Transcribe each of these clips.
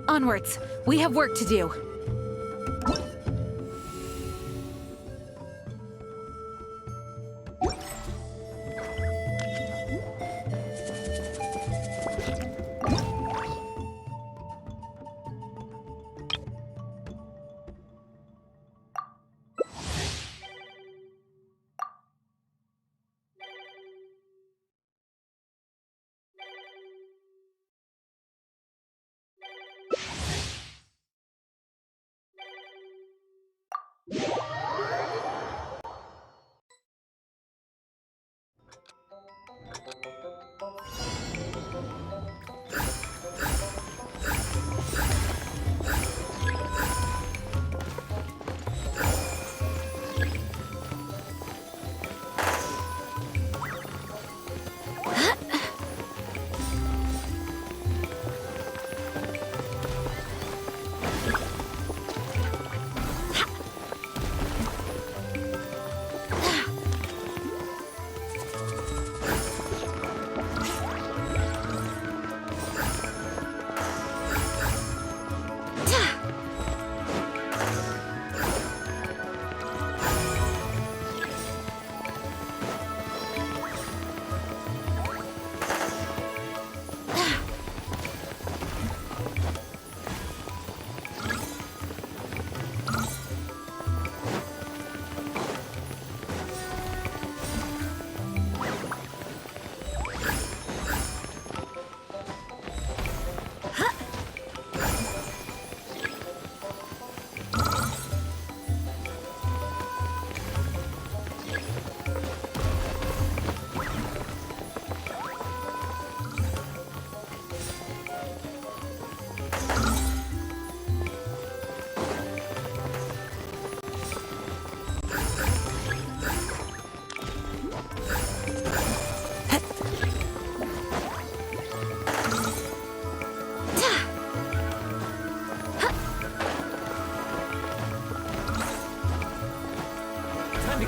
Onwards! We have work to do!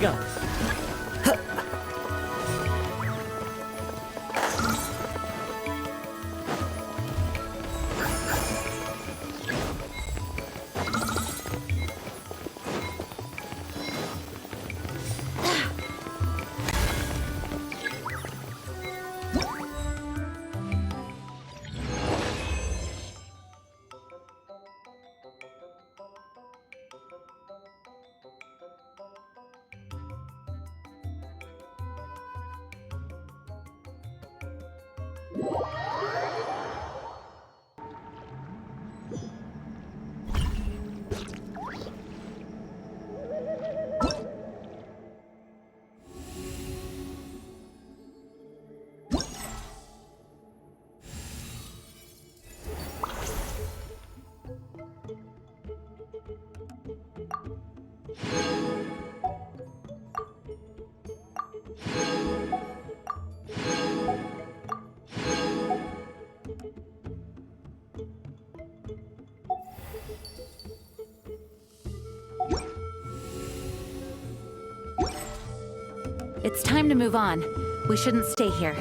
Go. It's time to move on. We shouldn't stay here.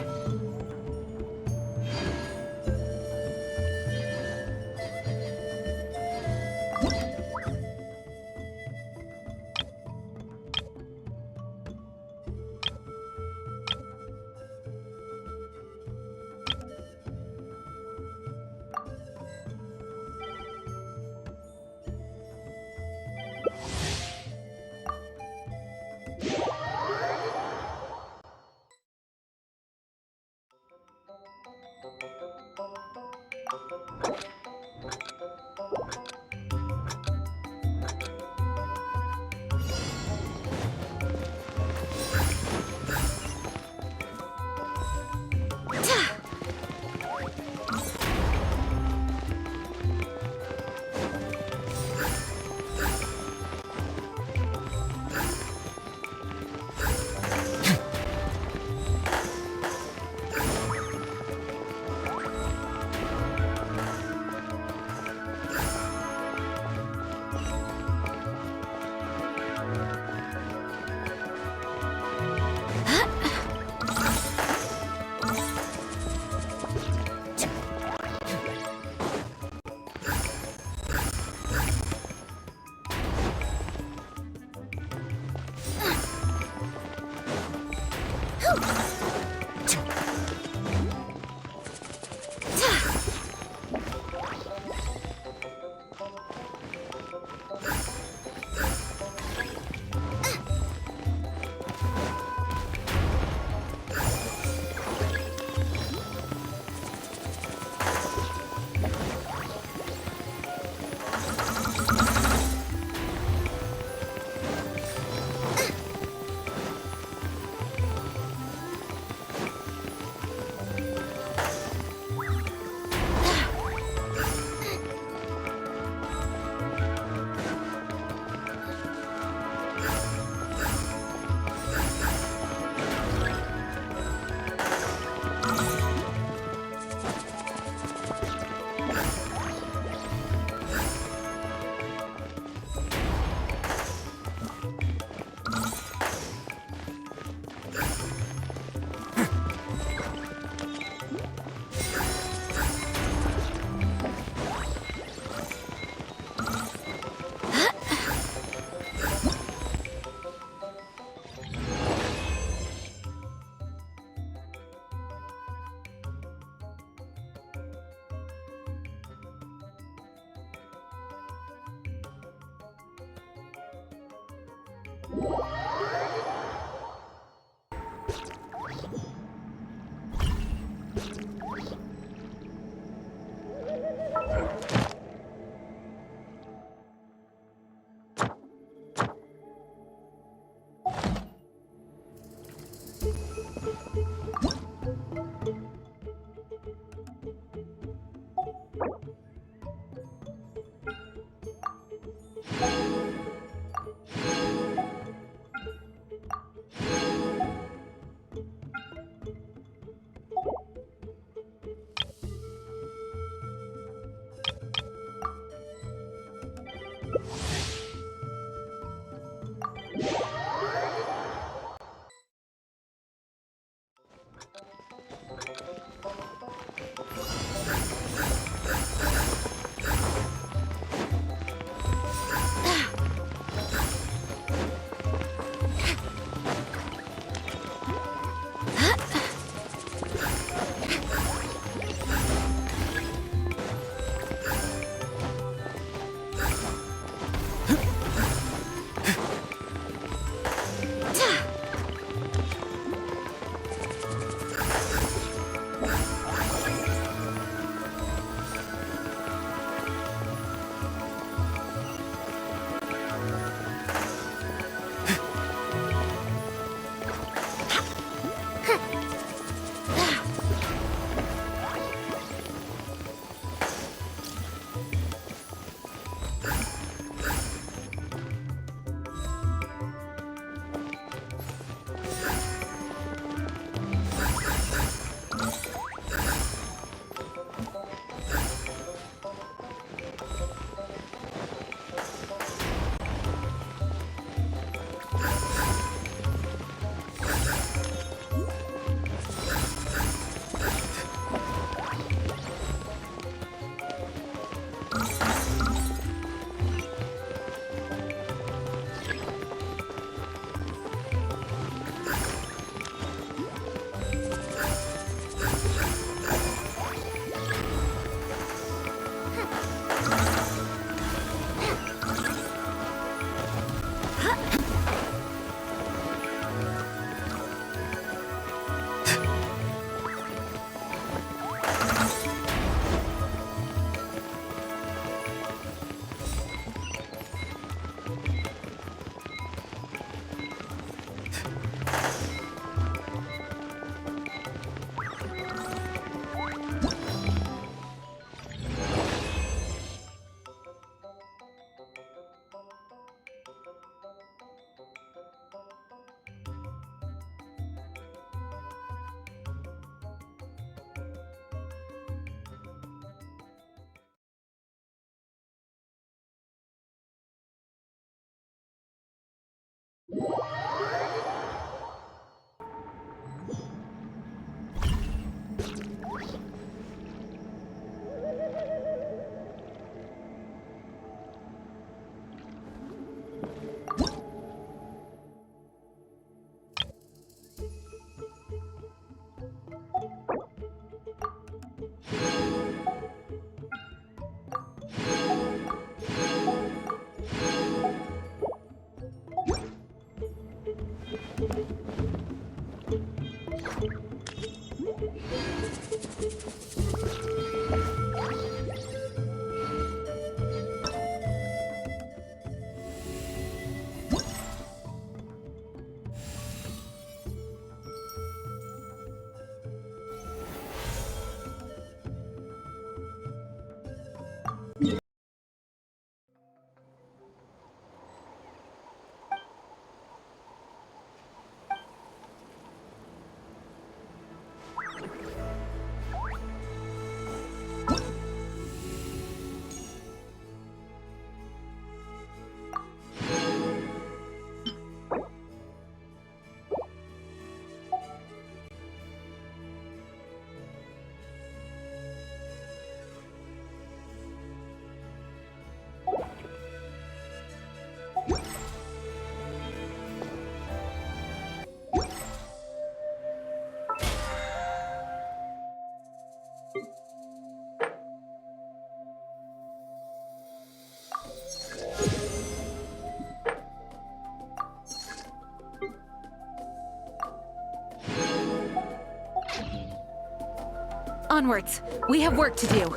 Onwards. We have work to do.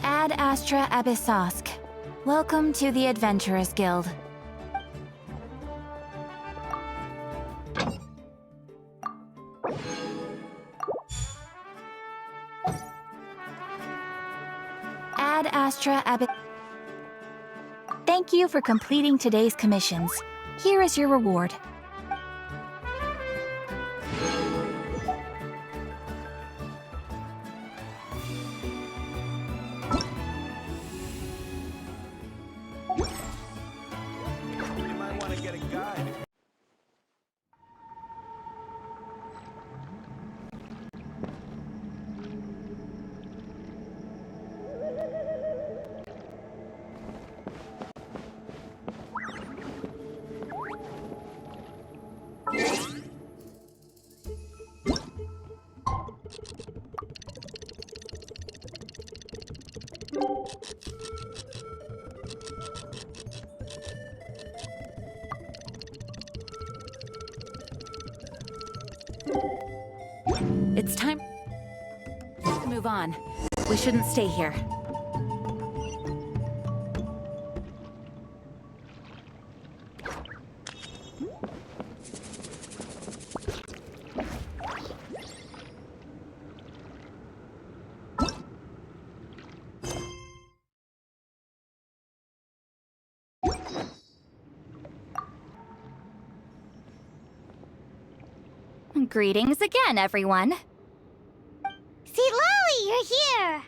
Ad Astra Abyssosk. Welcome to the Adventurers Guild. Ad Astra Thank you for completing today's commissions. Here is your reward. You might want to get a guide. It's time to move on. We shouldn't stay here. Greetings again, everyone. Lali, you're here!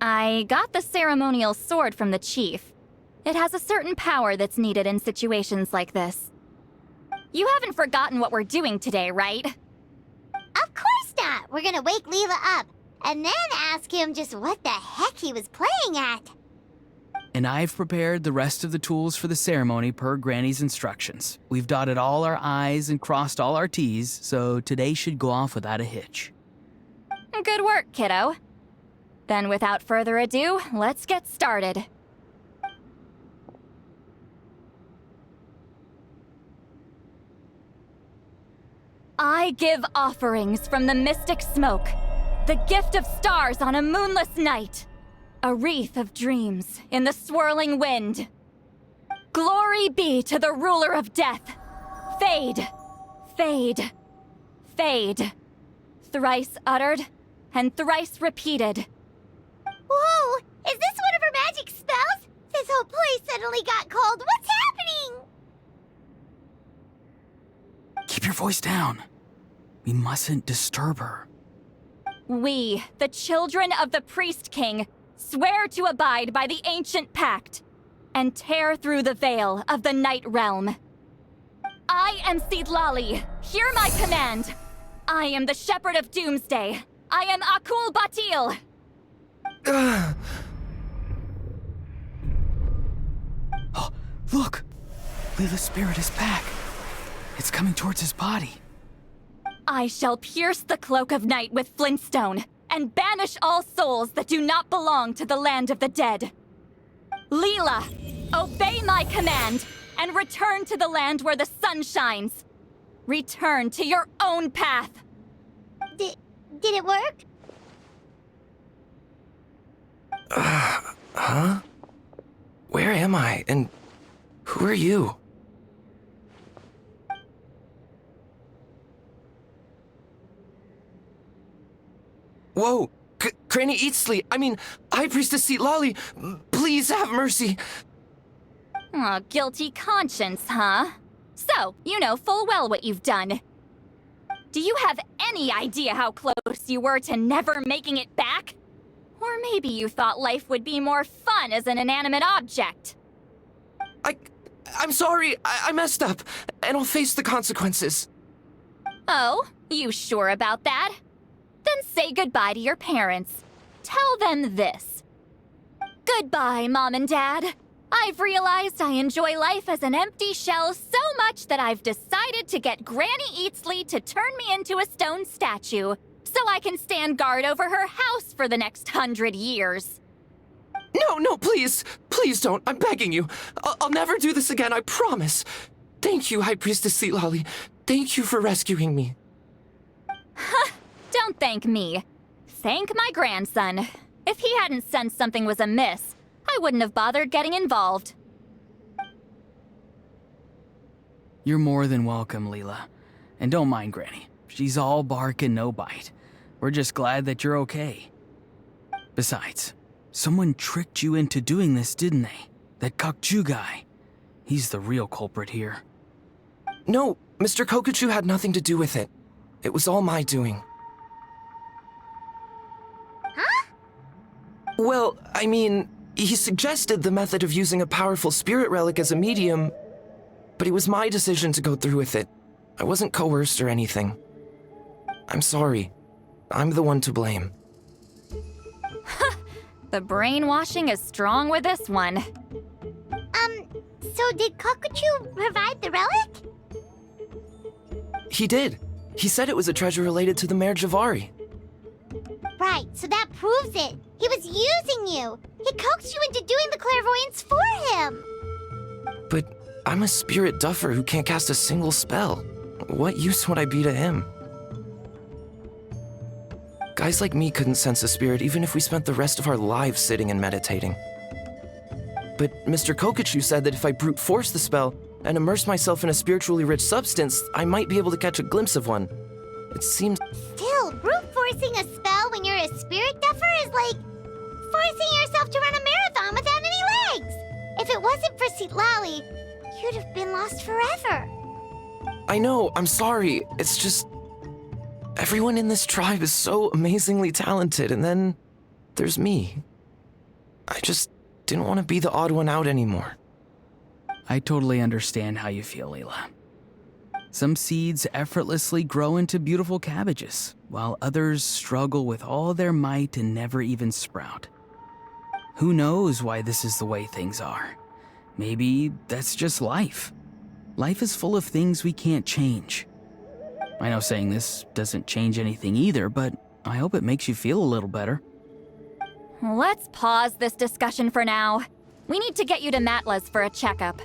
I got the ceremonial sword from the chief. It has a certain power that's needed in situations like this. You haven't forgotten what we're doing today, right? Of course not! We're gonna wake Leela up, and then ask him just what the heck he was playing at. And I've prepared the rest of the tools for the ceremony per Granny's instructions. We've dotted all our I's and crossed all our T's, so today should go off without a hitch. Good work, kiddo. Then without further ado, let's get started. I give offerings from the mystic smoke, the gift of stars on a moonless night, a wreath of dreams in the swirling wind. Glory be to the ruler of death. Fade, fade, fade. Thrice uttered and thrice repeated. Whoa! Is this one of her magic spells? This whole place suddenly got cold. What's happening? Keep your voice down. We mustn't disturb her. We, the children of the Priest King, swear to abide by the ancient pact and tear through the veil of the Night Realm. I am Lali. Hear my command. I am the Shepherd of Doomsday. I am Akul Batil. Oh, look! Leela's spirit is back. It's coming towards his body. I shall pierce the cloak of night with flintstone and banish all souls that do not belong to the land of the dead. Leela, obey my command and return to the land where the sun shines. Return to your own path. Did it work? Huh? Where am I? And who are you? Whoa! Khaenri'ah Eatsley! I mean, High Priestess Lali! Please have mercy! Oh, guilty conscience, huh? So, you know full well what you've done. Do you have any idea how close you were to never making it back? Or maybe you thought life would be more fun as an inanimate object. I'm sorry, I messed up, and I'll face the consequences. Oh, you sure about that? Then say goodbye to your parents. Tell them this. Goodbye, Mom and Dad. I've realized I enjoy life as an empty shell so much that I've decided to get Granny Eatsley to turn me into a stone statue, so I can stand guard over her house for the next 100 years. No, please. Please don't. I'm begging you. I'll never do this again, I promise. Thank you, High Priestess Lali. Thank you for rescuing me. Don't thank me. Thank my grandson. If he hadn't sensed something was amiss, I wouldn't have bothered getting involved. You're more than welcome, Leela. And don't mind Granny. She's all bark and no bite. We're just glad that you're okay. Besides, someone tricked you into doing this, didn't they? That Kokju guy. He's the real culprit here. No, Mr. Kokuchu had nothing to do with it. It was all my doing. Huh? Well, I mean, he suggested the method of using a powerful spirit relic as a medium, but it was my decision to go through with it. I wasn't coerced or anything. I'm sorry. I'm the one to blame. The brainwashing is strong with this one. So did Kokuchu provide the relic? He did. He said it was a treasure related to the Mare Javari. Right, so that proves it. He was using you. He coaxed you into doing the clairvoyance for him. But I'm a spirit duffer who can't cast a single spell. What use would I be to him? Guys like me couldn't sense a spirit even if we spent the rest of our lives sitting and meditating. But Mr. Kokuchu said that if I brute force the spell and immerse myself in a spiritually rich substance, I might be able to catch a glimpse of one. It seemed... Still, brute forcing a spell when you're a spirit duffer is like forcing yourself to run a marathon without any legs. If it wasn't for Lali, you'd have been lost forever. I know, I'm sorry. It's just... everyone in this tribe is so amazingly talented, and then there's me. I just didn't want to be the odd one out anymore. I totally understand how you feel, Leela. Some seeds effortlessly grow into beautiful cabbages, while others struggle with all their might and never even sprout. Who knows why this is the way things are? Maybe that's just life. Life is full of things we can't change. I know saying this doesn't change anything either, but I hope it makes you feel a little better. Let's pause this discussion for now. We need to get you to Matla's for a checkup.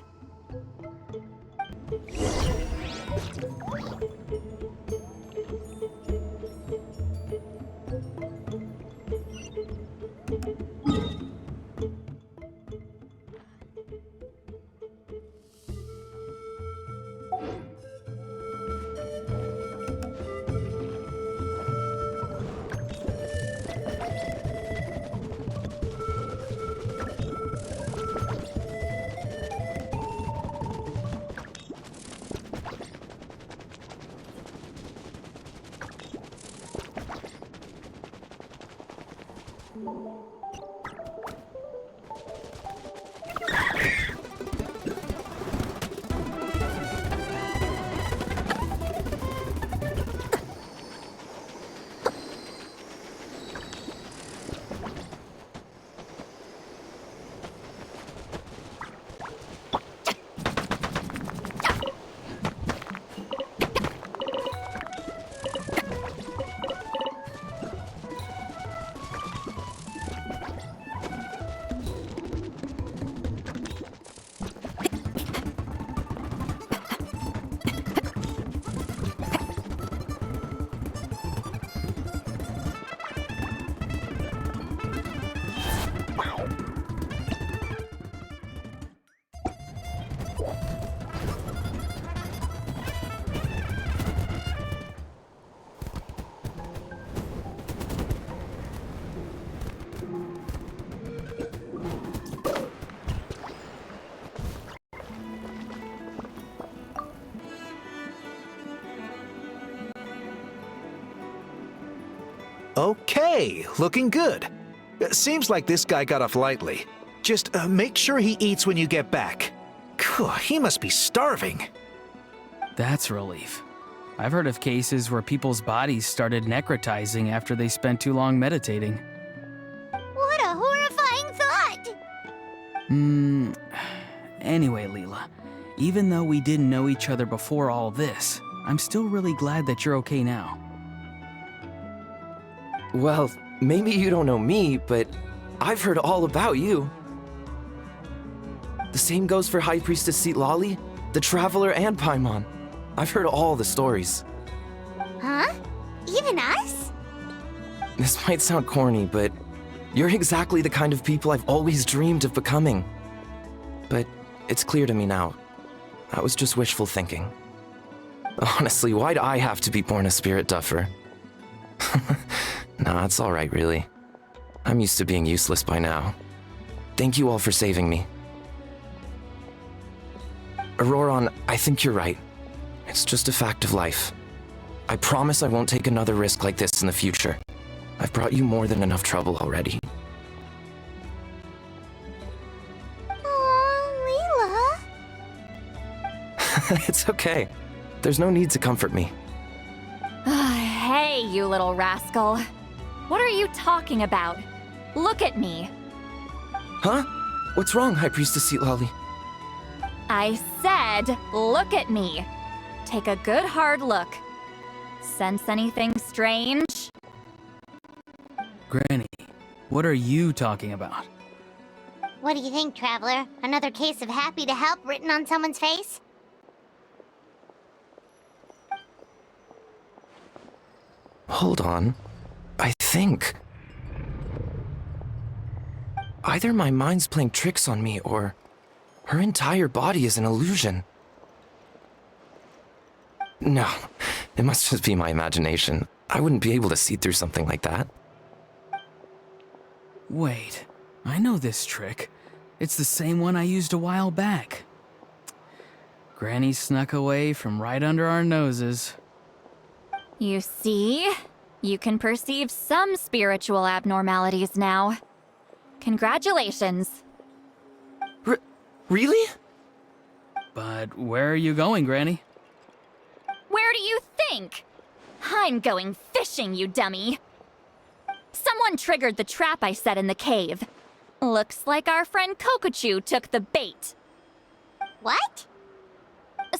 Okay, looking good. Seems like this guy got off lightly. Just make sure he eats when you get back. Phew, he must be starving. That's a relief. I've heard of cases where people's bodies started necrotizing after they spent too long meditating. What a horrifying thought! Anyway, Leela, even though we didn't know each other before all this, I'm still really glad that you're okay now. Well, maybe you don't know me, but I've heard all about you. The same goes for High Priestess Sitlali, the Traveler, and Paimon. I've heard all the stories. Huh? Even us? This might sound corny, but you're exactly the kind of people I've always dreamed of becoming. But it's clear to me now. That was just wishful thinking. Honestly, why'd I have to be born a spirit duffer? Nah, it's alright, really. I'm used to being useless by now. Thank you all for saving me. Auroron, I think you're right. It's just a fact of life. I promise I won't take another risk like this in the future. I've brought you more than enough trouble already. Aw, Leela. It's okay. There's no need to comfort me. Hey, you little rascal. What are you talking about? Look at me. Huh? What's wrong, High Priestess Sitlali? I said, look at me. Take a good hard look. Sense anything strange? Granny, what are you talking about? What do you think, Traveler? Another case of happy to help written on someone's face? Hold on. I think... either my mind's playing tricks on me, or her entire body is an illusion. No, it must just be my imagination. I wouldn't be able to see through something like that. Wait, I know this trick. It's the same one I used a while back. Granny snuck away from right under our noses. You see? You can perceive some spiritual abnormalities now. Congratulations. Really? But where are you going, Granny? Where do you think? I'm going fishing, you dummy. Someone triggered the trap I set in the cave. Looks like our friend Kokochu took the bait. What?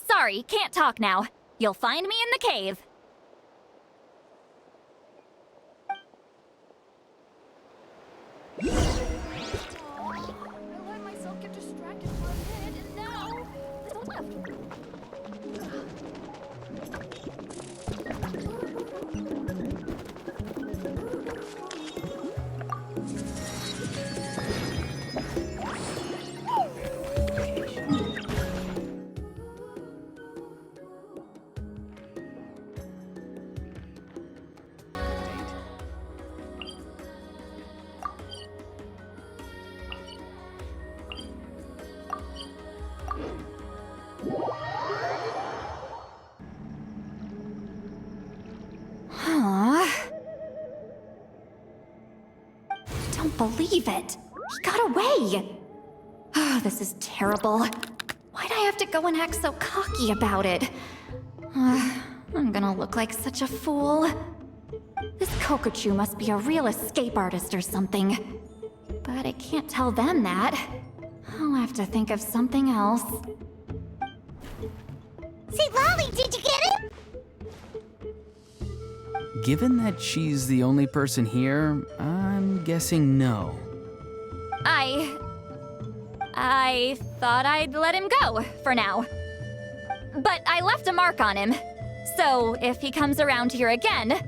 Sorry, can't talk now. You'll find me in the cave. I let myself get distracted for a bit, and now it's left. Believe it. He got away. Oh, this is terrible. Why'd I have to go and act so cocky about it? I'm gonna look like such a fool. This Kokochu must be a real escape artist or something. But I can't tell them that. I'll have to think of something else. Sitlali, did you get him? Given that she's the only person here, I'm guessing no. I thought I'd let him go, for now. But I left a mark on him, so if he comes around here again,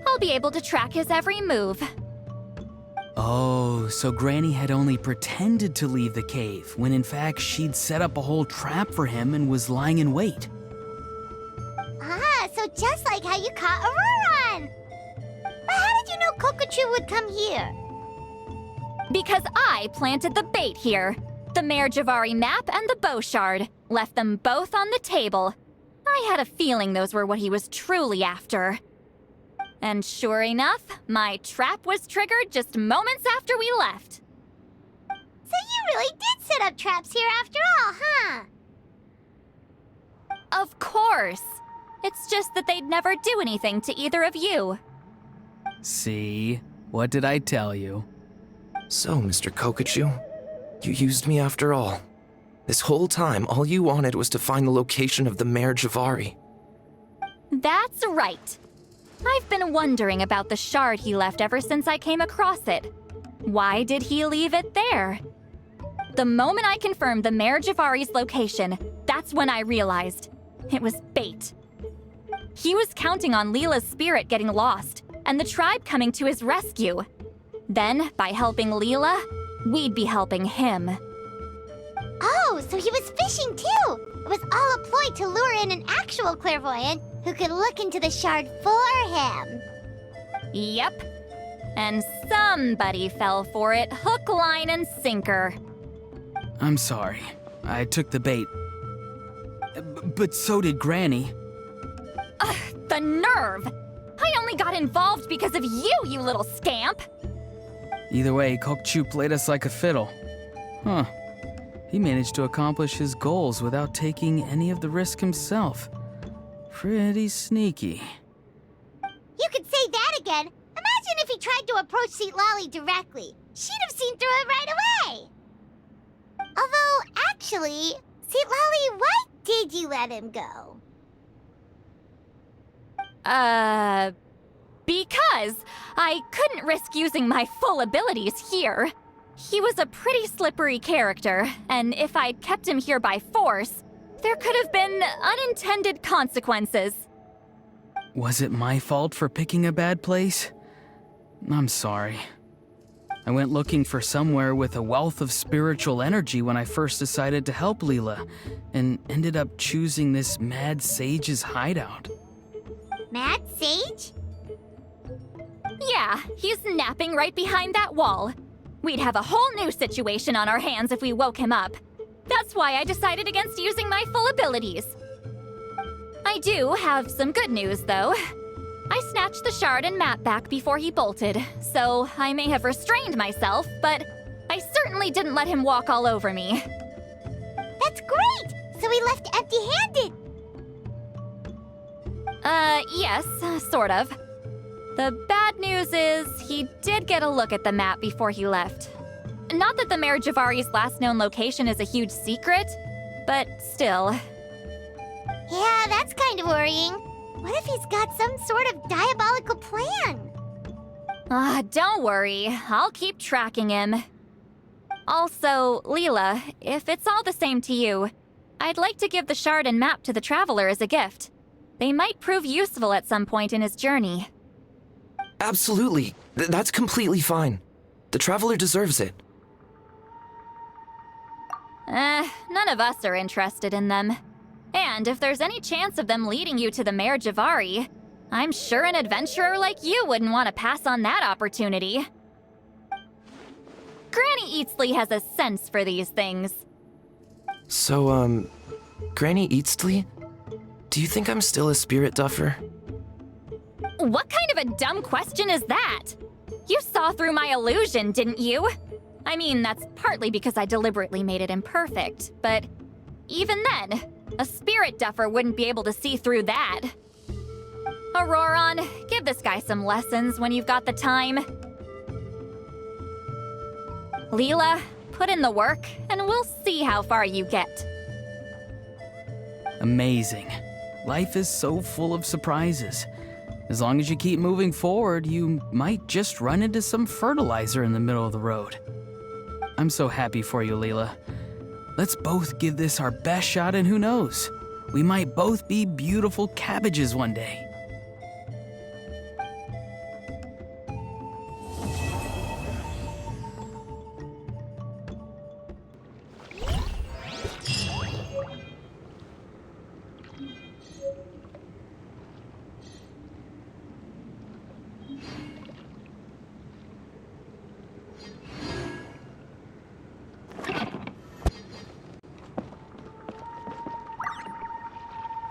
I'll be able to track his every move. Oh, so Granny had only pretended to leave the cave, when in fact she'd set up a whole trap for him and was lying in wait. Ah, so just like how you caught Auroron! But how did you know Kokochu would come here? Because I planted the bait here. The Mare Javari map and the bow shard. Left them both on the table. I had a feeling those were what he was truly after. And sure enough, my trap was triggered just moments after we left. So you really did set up traps here after all, huh? Of course. It's just that they'd never do anything to either of you. See? What did I tell you? So, Mr. Kokochu, you used me after all. This whole time, all you wanted was to find the location of the Mare Javari. That's right. I've been wondering about the shard he left ever since I came across it. Why did he leave it there? The moment I confirmed the Mare Javari's location, that's when I realized it was bait. He was counting on Leela's spirit getting lost and the tribe coming to his rescue. Then, by helping Leela, we'd be helping him. Oh, so he was fishing too! It was all a ploy to lure in an actual clairvoyant who could look into the shard for him. Yep. And somebody fell for it, hook, line, and sinker. I'm sorry. I took the bait. But so did Granny. Ugh, the nerve! I only got involved because of you, you little scamp! Either way, Kokchu played us like a fiddle. Huh. He managed to accomplish his goals without taking any of the risk himself. Pretty sneaky. You could say that again. Imagine if he tried to approach Lali directly. She'd have seen through it right away. Although, actually, Lali, why did you let him go? Because I couldn't risk using my full abilities here. He was a pretty slippery character, and if I'd kept him here by force, there could have been unintended consequences. Was it my fault for picking a bad place? I'm sorry. I went looking for somewhere with a wealth of spiritual energy when I first decided to help Leela, and ended up choosing this mad sage's hideout. Mad Sage? Yeah, he's napping right behind that wall. We'd have a whole new situation on our hands if we woke him up. That's why I decided against using my full abilities. I do have some good news, though. I snatched the shard and map back before he bolted, so I may have restrained myself, but I certainly didn't let him walk all over me. That's great! So he left empty-handed! Yes, sort of. The bad news is he did get a look at the map before he left. Not that the Mare Javari's last known location is a huge secret, but still. Yeah, that's kind of worrying. What if he's got some sort of diabolical plan? Don't worry. I'll keep tracking him. Also, Leela, if it's all the same to you, I'd like to give the shard and map to the Traveler as a gift. They might prove useful at some point in his journey. Absolutely. That's completely fine. The Traveler deserves it. None of us are interested in them. And if there's any chance of them leading you to the Mare Javari, I'm sure an adventurer like you wouldn't want to pass on that opportunity. Granny Eatsley has a sense for these things. So, Granny Eatsley? Do you think I'm still a spirit duffer? What kind of a dumb question is that? You saw through my illusion, didn't you? I mean, that's partly because I deliberately made it imperfect, but even then, a spirit duffer wouldn't be able to see through that. Auroron, give this guy some lessons when you've got the time. Leela, put in the work, and we'll see how far you get. Amazing. Life is so full of surprises. As long as you keep moving forward, you might just run into some fertilizer in the middle of the road. I'm so happy for you, Leela. Let's both give this our best shot, and who knows? We might both be beautiful cabbages one day.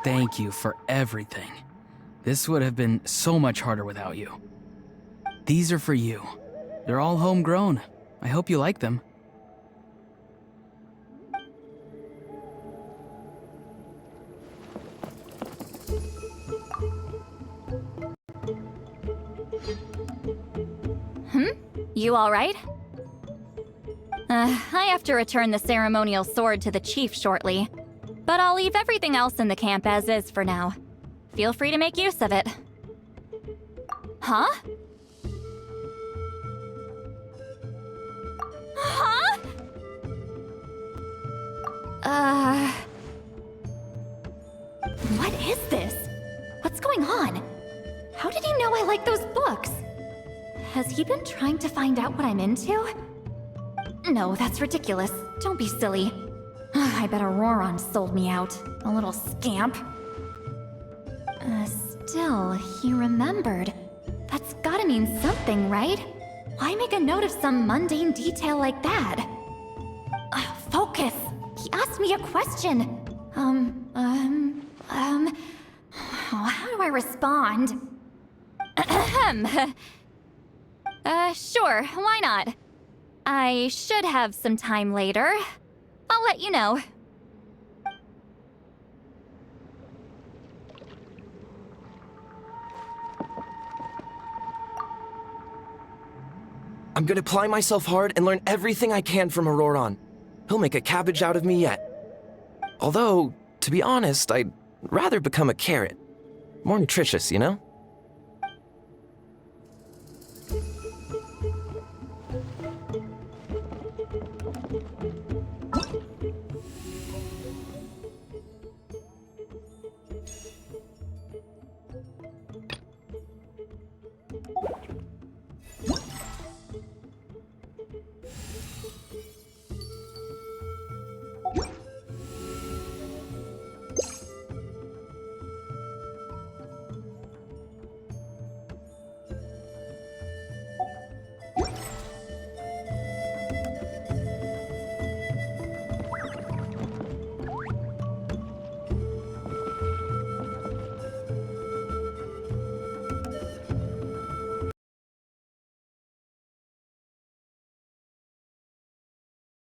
Thank you for everything. This would have been so much harder without you. These are for you. They're all homegrown. I hope you like them. You all right? I have to return the ceremonial sword to the chief shortly. But I'll leave everything else in the camp as is for now. Feel free to make use of it. Huh? Huh? What is this? What's going on? How did he know I like those books? Has he been trying to find out what I'm into? No, that's ridiculous. Don't be silly. I bet Auroron sold me out. A little scamp. Still, he remembered. That's gotta mean something, right? Why make a note of some mundane detail like that? Focus! He asked me a question. How do I respond? Sure, why not? I should have some time later. I'll let you know. I'm gonna apply myself hard and learn everything I can from Auroron. He'll make a cabbage out of me yet. Although, to be honest, I'd rather become a carrot. More nutritious, you know?